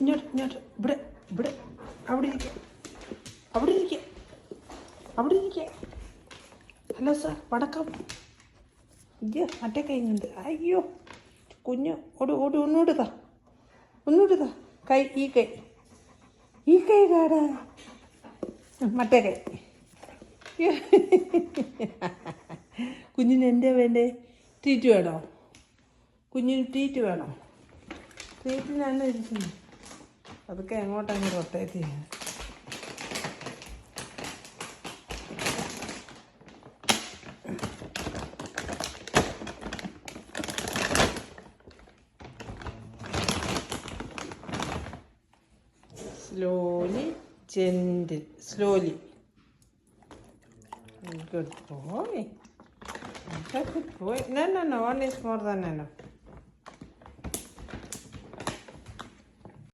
ഇങ്ങോട്ട് ഇങ്ങോട്ട് ഇവിടെ ഇവിടെ അവിടെ ഇരിക്കുക അവിടെ ഇരിക്കുക അവിടെ ഇരിക്കുക. ഹലോ സാർ വടക്കം. അയ്യോ മറ്റേ കൈയുണ്ട്. അയ്യോ കുഞ്ഞ് ഒന്നൂടുതാ കൈ ഈ കൈ കാടാ മറ്റേ കൈ. കുഞ്ഞിന് എന്താ വേണ്ടേ? ട്രീറ്റ് വേണോ? കുഞ്ഞിന് ട്രീറ്റ് വേണോ? ട്രീറ്റിനാണ് ഇരിക്കുന്നത്. അതൊക്കെ എങ്ങോട്ടങ്ങ് റൊട്ടേറ്റ് ചെയ്യാൻ. Slowly, gentle, slowly. Good boy. Good boy. No, one is more than enough.